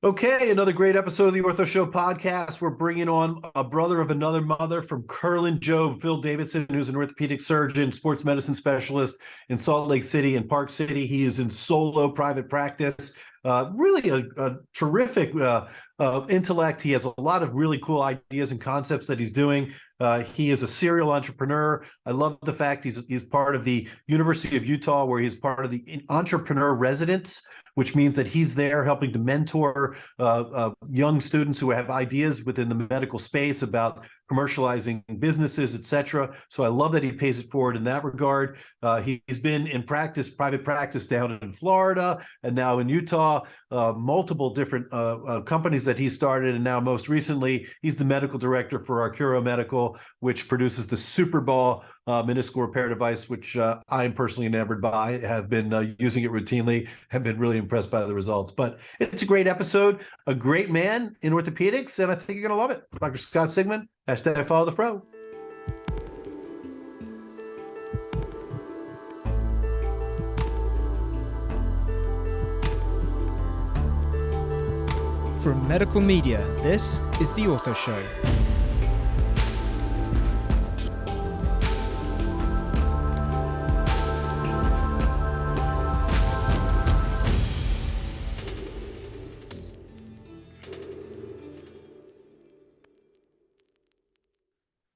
Okay, another great episode of the Ortho Show podcast. We're bringing on a brother of another mother from Curlin, Job, Phil Davidson, who's an orthopedic surgeon, sports medicine specialist in Salt Lake City and Park City. He is in solo private practice. Really a terrific intellect. He has a lot of really cool ideas and concepts that he's doing. He is a serial entrepreneur. I love the fact he's part of the University of Utah, where he's part of the entrepreneur residence, which means that he's there helping to mentor young students who have ideas within the medical space about commercializing businesses, et cetera. So I love that he pays it forward in that regard. He's been in private practice down in Florida and now in Utah, multiple different companies that he started. And now most recently, he's the medical director for Arcuro Medical, which produces the Super Ball meniscal repair device, which I am personally enamored by, have been using it routinely, have been really impressed by the results. But it's a great episode, a great man in orthopedics, and I think you're going to love it. Dr. Scott Sigman, hashtag follow the pro. From Medical Media, this is The Ortho Show.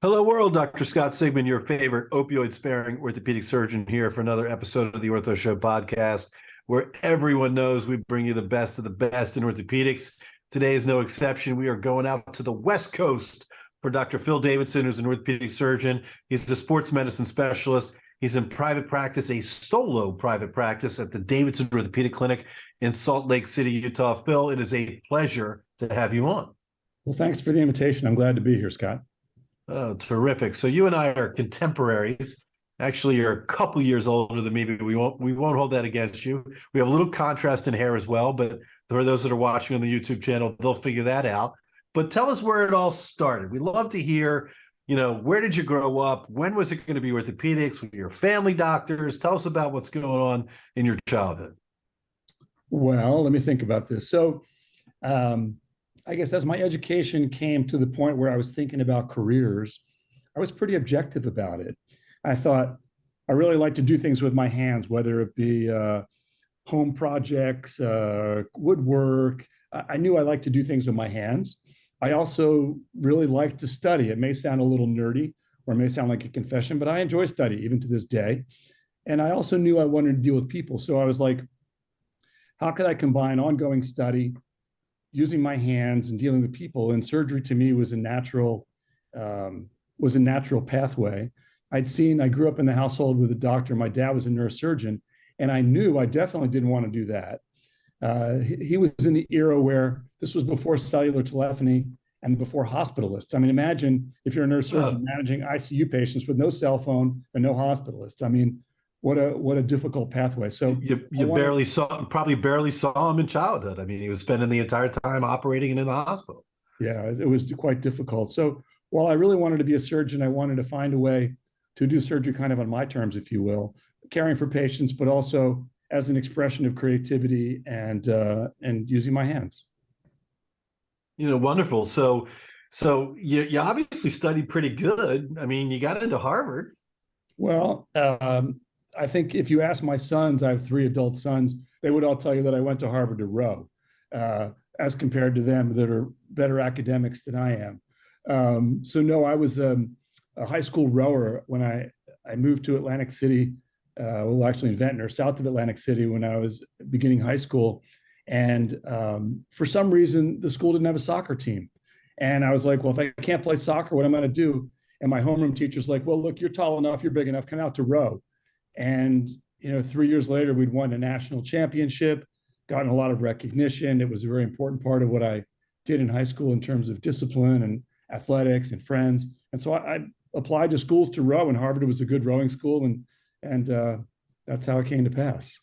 Hello, world. Dr. Scott Sigman, your favorite opioid-sparing orthopedic surgeon, here for another episode of the Ortho Show podcast, where everyone knows we bring you the best of the best in orthopedics. Today is no exception. We are going out to the West Coast for Dr. Phil Davidson, who's an orthopedic surgeon. He's a sports medicine specialist. He's in private practice, a solo private practice at the Davidson Orthopedic Clinic in Salt Lake City, Utah. Phil, it is a pleasure to have you on. Well, thanks for the invitation. I'm glad to be here, Scott. Oh, terrific. So you and I are contemporaries. Actually, you're a couple years older than me, but we won't hold that against you. We have a little contrast in hair as well, but for those that are watching on the YouTube channel, they'll figure that out. But tell us where it all started. We love to hear, where did you grow up? When was it going to be orthopedics? Were your family doctors? Tell us about what's going on in your childhood. Well, let me think about this. So, I guess as my education came to the point where I was thinking about careers, I was pretty objective about it. I thought I really like to do things with my hands, whether it be home projects, woodwork. I knew I liked to do things with my hands. I also really like to study. It may sound a little nerdy or it may sound like a confession, but I enjoy study even to this day. And I also knew I wanted to deal with people. So I was like, how could I combine ongoing study, using my hands and dealing with people? And surgery to me was a natural pathway. I grew up in the household with a doctor. My dad was a neurosurgeon, and I knew I definitely didn't want to do that. He was in the era where this was before cellular telephony and before hospitalists. I mean, imagine if you're a neurosurgeon managing ICU patients with no cell phone and no hospitalists. I mean, what a difficult pathway. So you probably barely saw him in childhood. I mean, he was spending the entire time operating and in the hospital. Yeah, it was quite difficult. So while I really wanted to be a surgeon, I wanted to find a way to do surgery kind of on my terms, if you will, caring for patients, but also as an expression of creativity and using my hands. Wonderful. So you obviously studied pretty good. I mean, you got into Harvard. Well, I think if you ask my sons, I have 3 adult sons, they would all tell you that I went to Harvard to row, as compared to them that are better academics than I am. So no, I was a high school rower when I moved to Atlantic City, actually in Ventnor, south of Atlantic City, when I was beginning high school. And for some reason, the school didn't have a soccer team. And I was like, well, if I can't play soccer, what am I going to do? And my homeroom teacher's like, well, look, you're tall enough, you're big enough, come out to row. And 3 years later, we'd won a national championship, gotten a lot of recognition. It was a very important part of what I did in high school in terms of discipline and athletics and friends. And so I applied to schools to row, and Harvard was a good rowing school, and that's how it came to pass.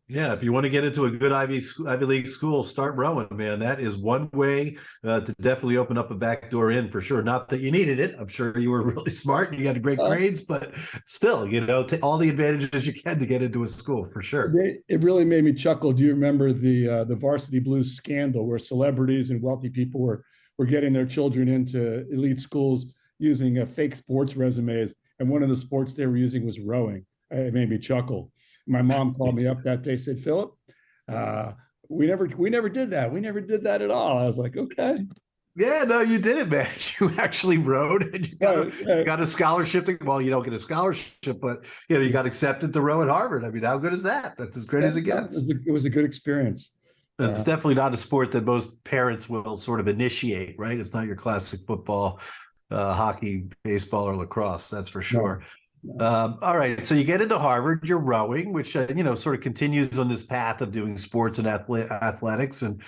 Yeah, if you want to get into a good Ivy League school, start rowing, man. That is one way to definitely open up a back door in for sure. Not that you needed it. I'm sure you were really smart and you got great Well, grades, but still, take all the advantages you can to get into a school for sure. it really made me chuckle. Do you remember the Varsity Blues scandal where celebrities and wealthy people were getting their children into elite schools using fake sports resumes, and one of the sports they were using was rowing? It made me chuckle. My mom called me up that day, said, "Philip, we never did that. We never did that at all." I was like, "Okay." Yeah, no, you did it, man. You actually rowed and you got a scholarship. Well, you don't get a scholarship, but you got accepted to row at Harvard. I mean, how good is that? That's as great as it gets. It was a good experience. It's definitely not a sport that most parents will sort of initiate, right? It's not your classic football, hockey, baseball, or lacrosse. That's for sure. No. All right. So you get into Harvard, you're rowing, which, sort of continues on this path of doing sports and athletics. And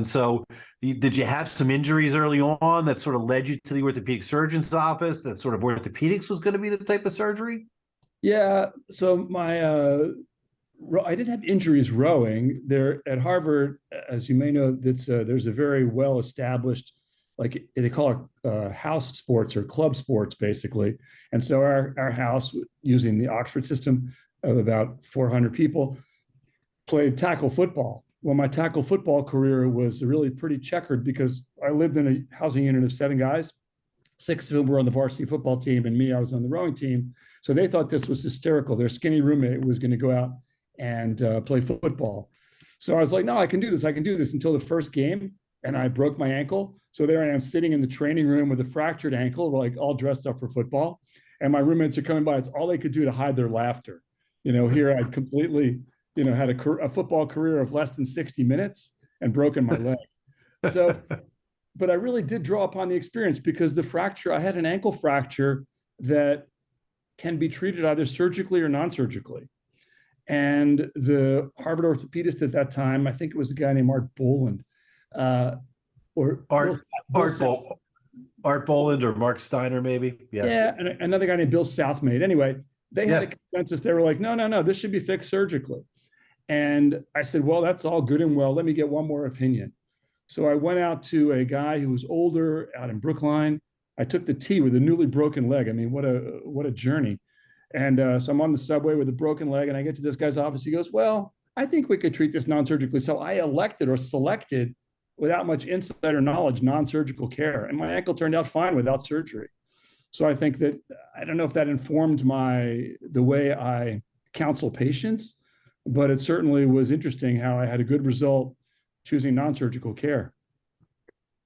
so did you have some injuries early on that sort of led you to the orthopedic surgeon's office, that sort of orthopedics was going to be the type of surgery? Yeah. So I didn't have injuries rowing there at Harvard. As you may know, there's a very well-established, like they call it house sports or club sports, basically. And so our house, using the Oxford system of about 400 people, played tackle football. Well, my tackle football career was really pretty checkered because I lived in a housing unit of 7 guys. 6 of them were on the varsity football team, and me, I was on the rowing team. So they thought this was hysterical. Their skinny roommate was going to go out and play football. So I was like, no, I can do this. I can do this, until the first game, and I broke my ankle. So there I am sitting in the training room with a fractured ankle, like all dressed up for football. And my roommates are coming by. It's all they could do to hide their laughter. Here I'd completely, had a football career of less than 60 minutes and broken my leg. So, but I really did draw upon the experience, because the fracture, I had an ankle fracture that can be treated either surgically or non-surgically. And the Harvard orthopedist at that time, I think it was a guy named Art Boland, Art Boland or Mark Steiner, maybe. Yeah. And another guy named Bill Southmaid. Anyway, they had a consensus. They were like, no, this should be fixed surgically. And I said, well, that's all good and well. Let me get one more opinion. So I went out to a guy who was older out in Brookline. I took the T with a newly broken leg. I mean, what a journey. And so I'm on the subway with a broken leg, and I get to this guy's office. He goes, well, I think we could treat this non-surgically. So I selected, without much insider knowledge, non-surgical care. And my ankle turned out fine without surgery. So I think that, I don't know if that informed the way I counsel patients, but it certainly was interesting how I had a good result choosing non-surgical care.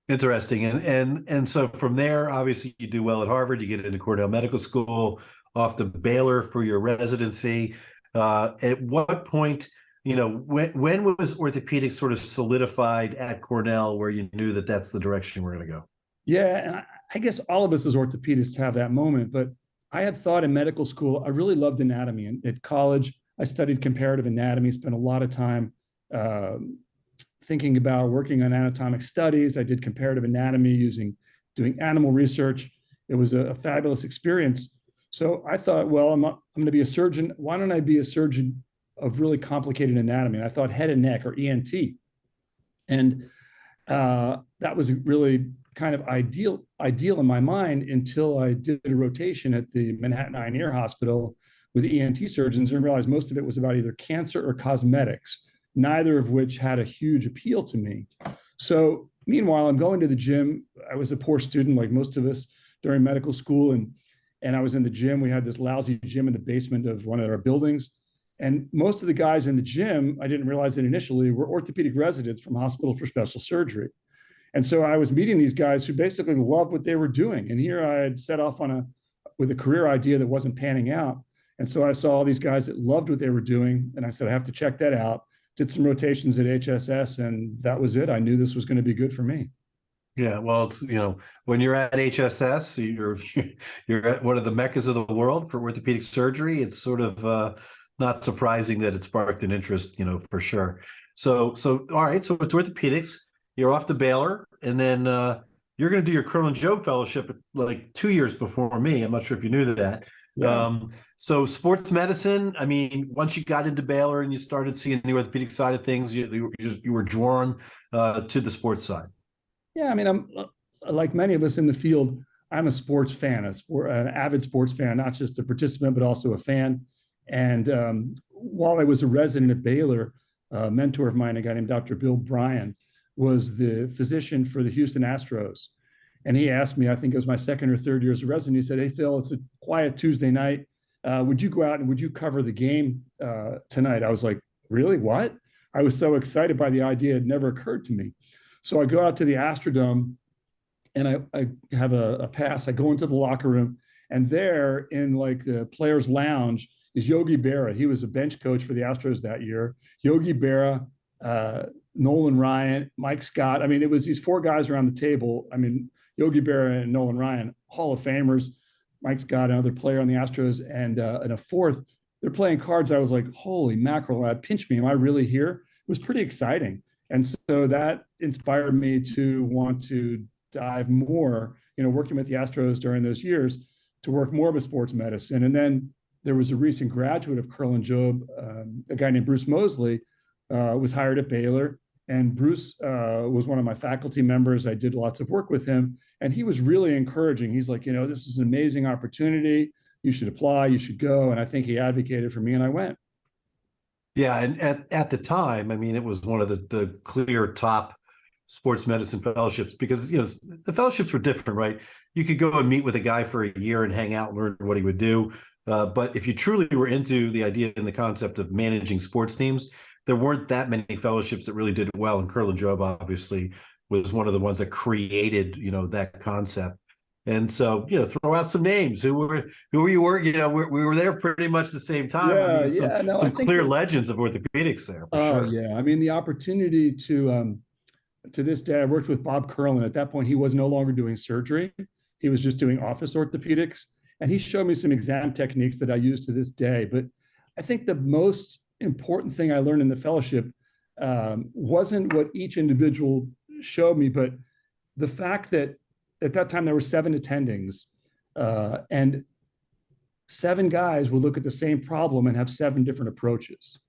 Interesting. And so from there, obviously you do well at Harvard, you get into Cornell Medical School, off to Baylor for your residency. At what point, when was orthopedics sort of solidified at Cornell, where you knew that that's the direction we're going to go? Yeah, and I guess all of us as orthopedists have that moment, but I had thought in medical school, I really loved anatomy. And at college, I studied comparative anatomy, spent a lot of time thinking about working on anatomic studies. I did comparative anatomy doing animal research. It was a fabulous experience. So I thought, well, I'm going to be a surgeon. Why don't I be a surgeon of really complicated anatomy? And I thought head and neck, or ENT. And that was really kind of ideal in my mind, until I did a rotation at the Manhattan Eye and Ear Hospital with ENT surgeons and realized most of it was about either cancer or cosmetics, neither of which had a huge appeal to me. So meanwhile, I'm going to the gym. I was a poor student, like most of us during medical school. And I was in the gym. We had this lousy gym in the basement of one of our buildings. And most of the guys in the gym, I didn't realize it initially, were orthopedic residents from Hospital for Special Surgery. And so I was meeting these guys who basically loved what they were doing. And here I had set off with a career idea that wasn't panning out. And so I saw all these guys that loved what they were doing. And I said, I have to check that out. Did some rotations at HSS, and that was it. I knew this was going to be good for me. Yeah, well, it's, when you're at HSS, you're at one of the meccas of the world for orthopedic surgery. It's sort of not surprising that it sparked an interest, for sure. So all right, so it's orthopedics. You're off to Baylor, and then you're going to do your Curlin Jobe Fellowship like 2 years before me. I'm not sure if you knew that. Yeah. So sports medicine, I mean, once you got into Baylor and you started seeing the orthopedic side of things, you were drawn to the sports side. Yeah, I mean, I'm like many of us in the field. I'm a sports fan, an avid sports fan, not just a participant, but also a fan. And while I was a resident at Baylor, a mentor of mine, a guy named Dr. Bill Bryan, was the physician for the Houston Astros. And he asked me, I think it was my second or third year as a resident, he said, "Hey, Phil, it's a quiet Tuesday night. Would you go out and would you cover the game tonight?" I was like, "Really? What?" I was so excited by the idea. It never occurred to me. So I go out to the Astrodome and I have a pass. I go into the locker room, and there in like the players' lounge is Yogi Berra. He was a bench coach for the Astros that year. Yogi Berra, Nolan Ryan, Mike Scott. I mean, it was these four guys around the table. I mean, Yogi Berra and Nolan Ryan, Hall of Famers. Mike Scott, another player on the Astros, and a fourth. They're playing cards. I was like, holy mackerel, pinch me. Am I really here? It was pretty exciting. And so that inspired me to want to dive more, working with the Astros during those years to work more with sports medicine. And then there was a recent graduate of Curl and Job, a guy named Bruce Mosley, was hired at Baylor. And Bruce was one of my faculty members. I did lots of work with him. And he was really encouraging. He's like, this is an amazing opportunity. You should apply. You should go. And I think he advocated for me, and I went. Yeah, and at the time, I mean, it was one of the clear top sports medicine fellowships because the fellowships were different, right? You could go and meet with a guy for a year and hang out and learn what he would do. But if you truly were into the idea and the concept of managing sports teams, there weren't that many fellowships that really did it well. And Curl and Job obviously was one of the ones that created, that concept. And so, throw out some names. Who were you working? We were there pretty much the same time. Yeah, I mean, some clear legends of orthopedics there. Oh, yeah. I mean, the opportunity to this day, I worked with Bob Curlin. At that point, he was no longer doing surgery. He was just doing office orthopedics. And he showed me some exam techniques that I use to this day. But I think the most important thing I learned in the fellowship wasn't what each individual showed me, but the fact that at that time there were 7 attendings and 7 guys would look at the same problem and have 7 different approaches.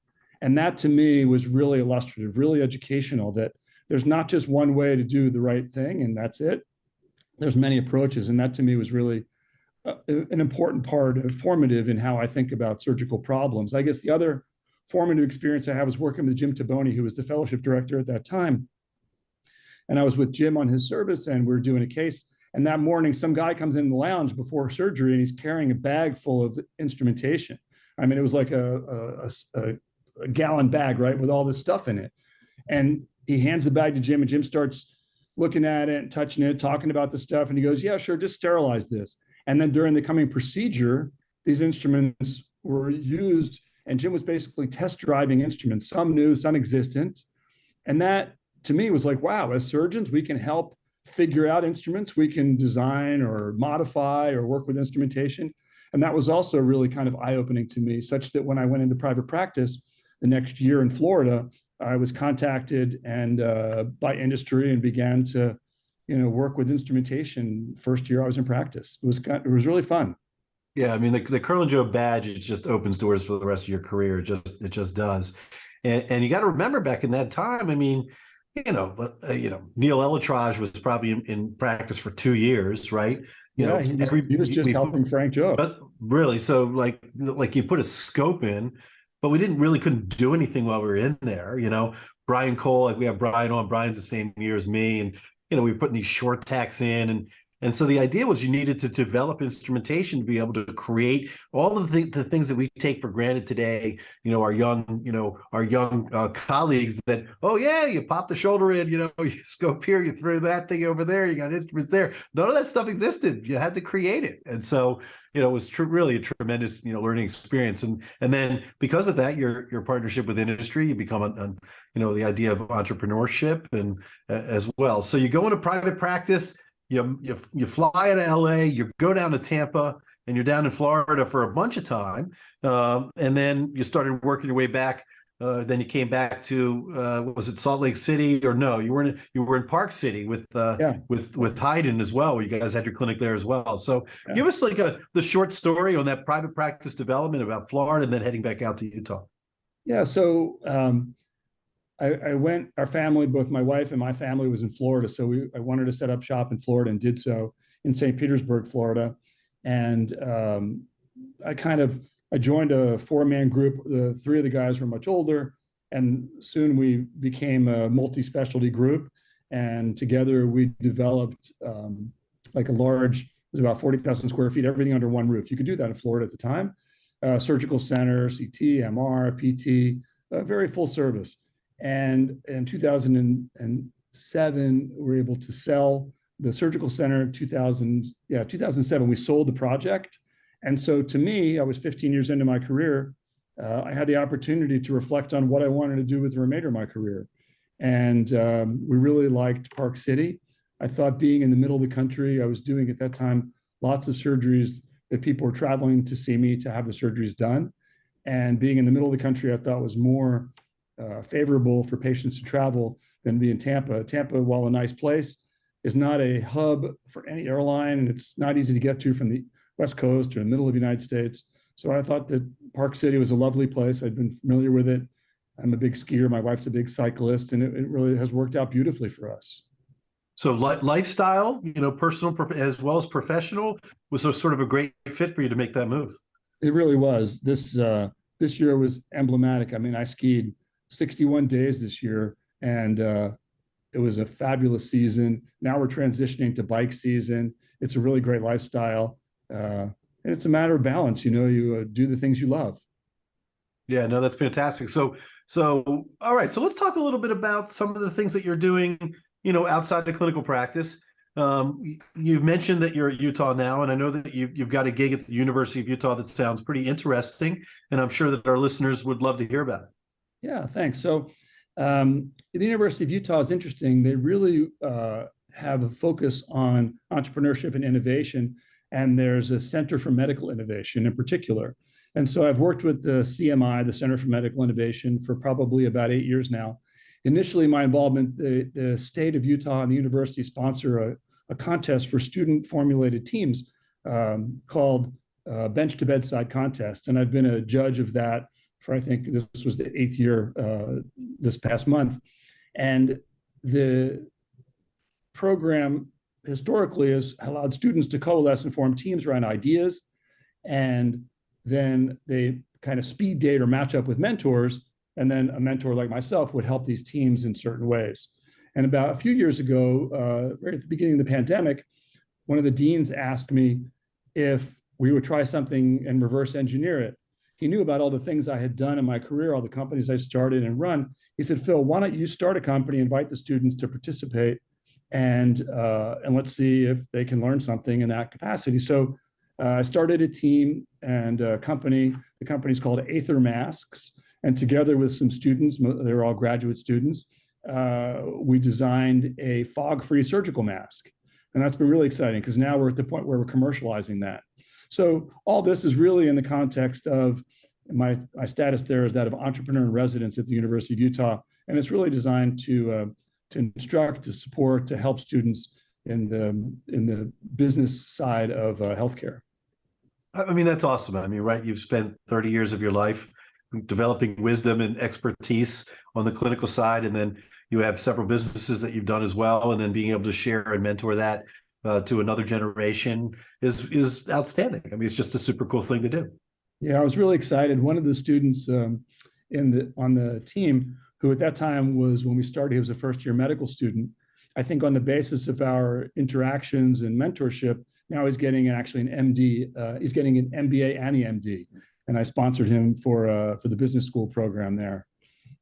And that to me was really illustrative, really educational, that there's not just one way to do the right thing and that's it. There's many approaches. And that to me was really an important part, formative in how I think about surgical problems. I guess the other formative experience I had was working with Jim Taboni, who was the fellowship director at that time. And I was with Jim on his service and we were doing a case. And that morning, some guy comes in the lounge before surgery and he's carrying a bag full of instrumentation. I mean, it was like a gallon bag, right, with all this stuff in it. And he hands the bag to Jim and Jim starts looking at it and touching it, talking about the stuff. And he goes, "Yeah, sure, just sterilize this." And then during the coming procedure, these instruments were used and Jim was basically test driving instruments, some new, some existent. And that to me was like, wow, as surgeons, we can help figure out instruments, we can design or modify or work with instrumentation. And that was also really kind of eye-opening to me, such that when I went into private practice the next year in Florida, I was contacted and by industry and began to, work with instrumentation. First year I was in practice. It was really fun. Yeah, I mean the Curl and Job badge, it just opens doors for the rest of your career. It just does. And you got to remember back in that time, I mean, Neil Elatrage was probably in practice for 2 years, right? He was just helping Frank Job. But really, so like you put a scope in, but we couldn't do anything while we were in there. Brian Cole, like we have Brian on. Brian's the same year as me, and we were putting these short tacks in, and so the idea was you needed to develop instrumentation to be able to create all of the things that we take for granted today. Our young colleagues that, oh yeah, you pop the shoulder in, you scope here, you throw that thing over there, you got instruments there. None of that stuff existed. You had to create it, and so it was really a tremendous learning experience. And then because of that, your partnership with industry, you become the idea of entrepreneurship and as well. So you go into private practice. You fly to LA, you go down to Tampa, and you're down in Florida for a bunch of time. And then you started working your way back Then you came back to was it Salt Lake City, or no? You were in Park City with Yeah. with Hayden as well. You guys had your clinic there as well. So Yeah. give us like the short story on that private practice development about Florida, and then heading back out to Utah. Yeah. So I went. Our family, both my wife and my family, was in Florida. So I wanted to set up shop in Florida and did so in St. Petersburg, Florida. And I joined a 4-man group. The 3 of the guys were much older, and soon we became a multi-specialty group. And together we developed like a large, it was about 40,000 square feet, everything under one roof. You could do that in Florida at the time. Surgical center, CT, MR, PT, very full service. And in 2007, we were able to sell the surgical center. 2007, we sold the project. And so to me, I was 15 years into my career. I had the opportunity to reflect on what I wanted to do with the remainder of my career. And we really liked Park City. I thought being in the middle of the country, I was doing at that time lots of surgeries that people were traveling to see me to have the surgeries done. And being in the middle of the country, I thought was more favorable for patients to travel than be in Tampa. Tampa, while a nice place, is not a hub for any airline, and it's not easy to get to from the West Coast or the middle of the United States. So I thought that Park City was a lovely place. I'd been familiar with it. I'm a big skier. My wife's a big cyclist, and it really has worked out beautifully for us. So lifestyle, personal as well as professional, was sort of a great fit for you to make that move. It really was. This year was emblematic. I mean, I skied 61 days this year, and it was a fabulous season. Now we're transitioning to bike season. It's a really great lifestyle. And it's a matter of balance. You do the things you love. Yeah, no, that's fantastic. So all right. So let's talk a little bit about some of the things that you're doing, outside the clinical practice. You've mentioned that you're at Utah now, and I know that you've got a gig at the University of Utah that sounds pretty interesting, and I'm sure that our listeners would love to hear about it. Yeah, thanks. So the University of Utah is interesting. They really have a focus on entrepreneurship and innovation, and there's a Center for Medical Innovation in particular. And so I've worked with the CMI, the Center for Medical Innovation, for probably about 8 years now. Initially, my involvement, the state of Utah and the university sponsor a contest for student-formulated teams called Bench to Bedside Contest. And I've been a judge of that for, I think this was the 8th year this past month. And the program historically has allowed students to coalesce and form teams around ideas, and then they kind of speed date or match up with mentors, and then a mentor like myself would help these teams in certain ways. And about a few years ago, right at the beginning of the pandemic, one of the deans asked me if we would try something and reverse engineer it. He knew about all the things I had done in my career, all the companies I've started and run. He said, Phil, why don't you start a company, invite the students to participate, and let's see if they can learn something in that capacity. So I started a team and a company. The company's called Aether Masks. And together with some students, they're all graduate students, we designed a fog-free surgical mask. And that's been really exciting because now we're at the point where we're commercializing that. So all this is really in the context of my status there is that of entrepreneur in residence at the University of Utah. And it's really designed to instruct, to support, to help students in the business side of healthcare. I mean, that's awesome. I mean, right, you've spent 30 years of your life developing wisdom and expertise on the clinical side, and then you have several businesses that you've done as well, and then being able to share and mentor that to another generation is outstanding. I mean, it's just a super cool thing to do. Yeah, I was really excited. One of the students on the team, who at that time was, when we started, he was a first-year medical student. I think on the basis of our interactions and mentorship, now he's getting actually an MD. He's getting an MBA and an MD, and I sponsored him for the business school program there.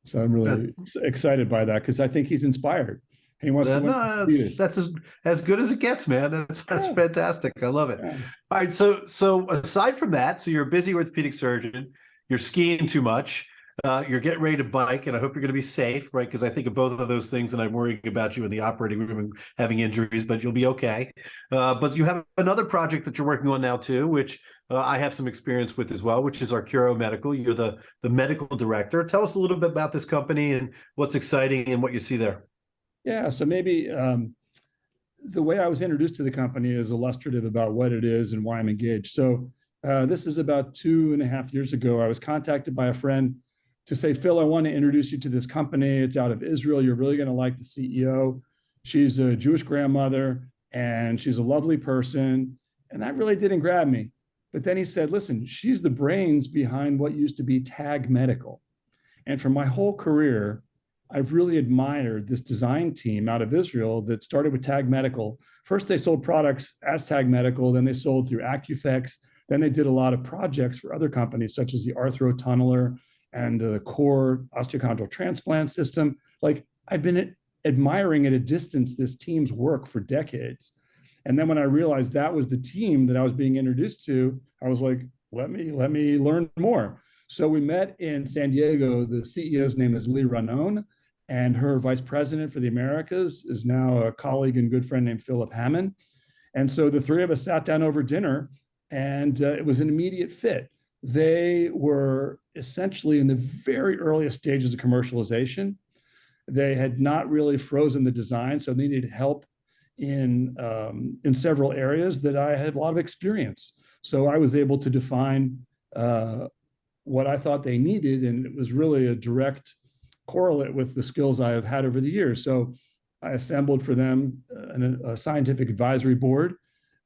So I'm really excited by that because I think he's inspired. And he wants to. That's as good as it gets, man. That's fantastic. I love it. Yeah. All right, so aside from that, so you're a busy orthopedic surgeon. You're skiing too much. You're getting ready to bike, and I hope you're going to be safe, right? Because I think of both of those things, and I'm worrying about you in the operating room and having injuries, but you'll be okay. But you have another project that you're working on now too, which I have some experience with as well, which is Arcuro Medical. You're the medical director. Tell us a little bit about this company and what's exciting and what you see there. Yeah, so maybe the way I was introduced to the company is illustrative about what it is and why I'm engaged. So this is about 2.5 years ago. I was contacted by a friend to say, Phil, I want to introduce you to this company. It's out of Israel. You're really going to like the CEO. She's a Jewish grandmother, and she's a lovely person. And that really didn't grab me. But then he said, listen, she's the brains behind what used to be Tag Medical. And for my whole career, I've really admired this design team out of Israel that started with Tag Medical. First, they sold products as Tag Medical. Then they sold through Acufex. Then they did a lot of projects for other companies, such as the Arthro Tunneler and the core osteochondral transplant system. Like, I've been admiring at a distance this team's work for decades. And then when I realized that was the team that I was being introduced to, I was like, let me learn more. So we met in San Diego. The CEO's name is Lee Ranon, and her vice president for the Americas is now a colleague and good friend named Philip Hammond. And so the three of us sat down over dinner, and it was an immediate fit. They were essentially in the very earliest stages of commercialization. They had not really frozen the design, so they needed help in several areas that I had a lot of experience. So I was able to define what I thought they needed, and it was really a direct correlate with the skills I have had over the years. So I assembled for them a scientific advisory board.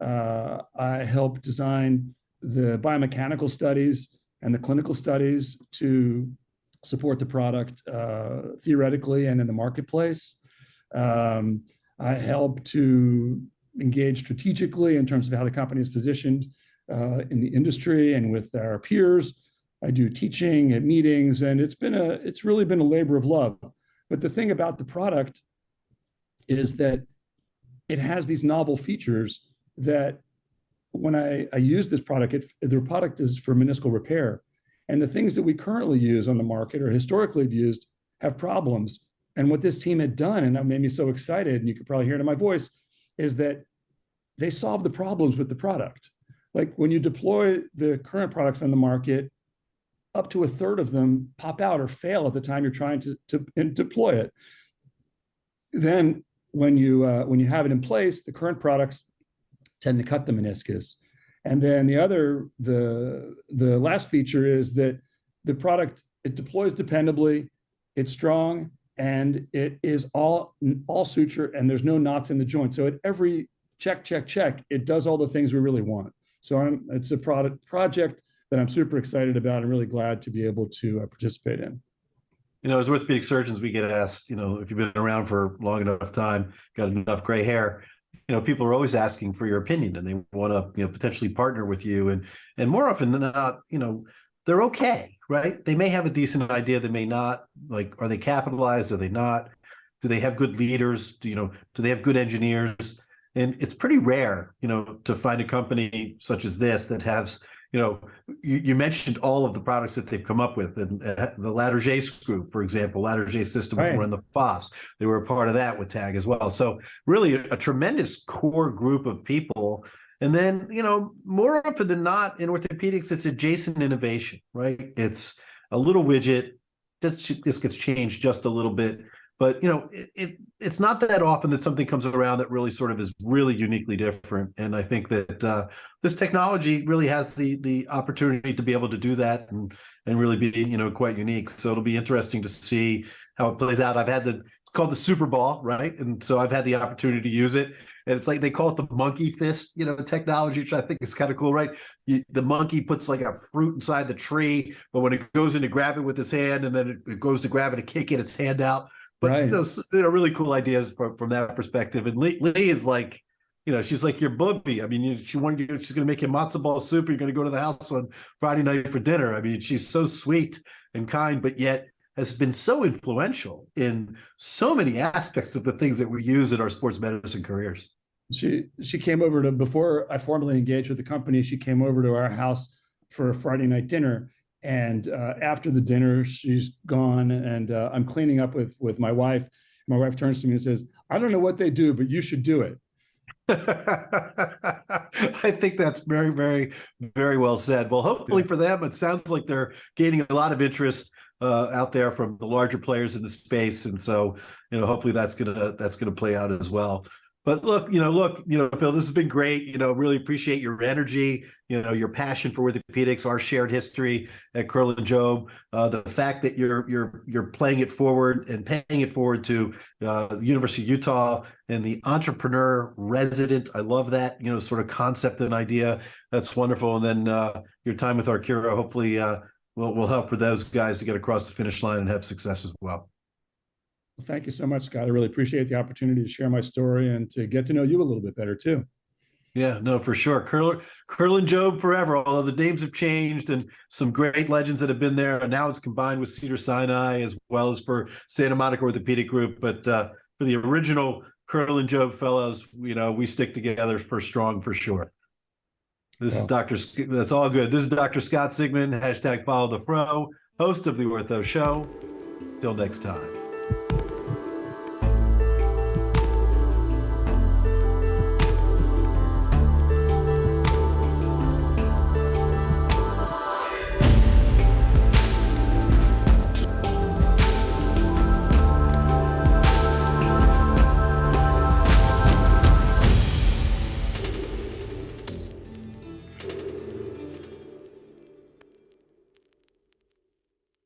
I helped design the biomechanical studies and the clinical studies to support the product theoretically and in the marketplace. I helped to engage strategically in terms of how the company is positioned in the industry and with our peers. I do teaching at meetings, and it's really been a labor of love. But the thing about the product is that it has these novel features that when I use this product, the product is for meniscal repair. And the things that we currently use on the market or historically have used have problems. And what this team had done, and that made me so excited, and you could probably hear it in my voice, is that they solved the problems with the product. Like, when you deploy the current products on the market, up to a third of them pop out or fail at the time you're trying to deploy it. Then when you have it in place, the current products tend to cut the meniscus. And then the last feature is that the product, it deploys dependably, it's strong, and it is all suture, and there's no knots in the joint. So at every check, it does all the things we really want. So it's a project that I'm super excited about and really glad to be able to participate in. You know, as orthopedic surgeons, we get asked, you know, if you've been around for long enough time, got enough gray hair, you know, people are always asking for your opinion, and they want to, you know, potentially partner with you. And more often than not, you know, they're okay, right? They may have a decent idea, they may not. Like, are they capitalized? Are they not? Do they have good leaders? Do they have good engineers? And it's pretty rare, you know, to find a company such as this that has, you know, you mentioned all of the products that they've come up with, and the Latarjet group, for example, Latarjet system to run the FOSS. They were a part of that with TAG as well. So really a tremendous core group of people. And then, you know, more often than not in orthopedics, it's adjacent innovation, right? It's a little widget. This gets changed just a little bit. But, you know, it's not that often that something comes around that really sort of is really uniquely different. And I think that this technology really has the opportunity to be able to do that and really be, you know, quite unique. So it'll be interesting to see how it plays out. It's called the Super Ball, right? And so I've had the opportunity to use it. And it's like, they call it the monkey fist, you know, the technology, which I think is kind of cool, right? The monkey puts like a fruit inside the tree, but when it goes in to grab it with his hand, and then it goes to grab it and kick it, its hand out. But right. Those, you know, really cool ideas from that perspective. And Lee is like, you know, she's like your bubby. I mean, she's going to make you matzo ball soup. You're going to go to the house on Friday night for dinner. I mean, she's so sweet and kind, but yet has been so influential in so many aspects of the things that we use in our sports medicine careers. She came over before I formally engaged with the company, she came over to our house for a Friday night dinner. And after the dinner, she's gone, and I'm cleaning up with my wife. My wife turns to me and says, "I don't know what they do, but you should do it." I think that's very, very, very well said. Well, hopefully for them, it sounds like they're gaining a lot of interest out there from the larger players in the space, and so hopefully that's gonna play out as well. But look, Phil, this has been great. Really appreciate your energy, your passion for orthopedics, our shared history at Curl and Job. The fact that you're playing it forward and paying it forward to the University of Utah and the entrepreneur resident. I love that, sort of concept and idea. That's wonderful. And then your time with Arcura, hopefully will help for those guys to get across the finish line and have success as well. Well, thank you so much, Scott. I really appreciate the opportunity to share my story and to get to know you a little bit better too. Yeah, no, for sure. Curl and Job forever, although the names have changed and some great legends that have been there. And now it's combined with Cedars-Sinai as well as for Santa Monica Orthopedic Group. But for the original Curl and Job fellows, we stick together for strong for sure. This is that's all good. This is Dr. Scott Sigman, #FollowTheFro, host of the Ortho Show. Till next time.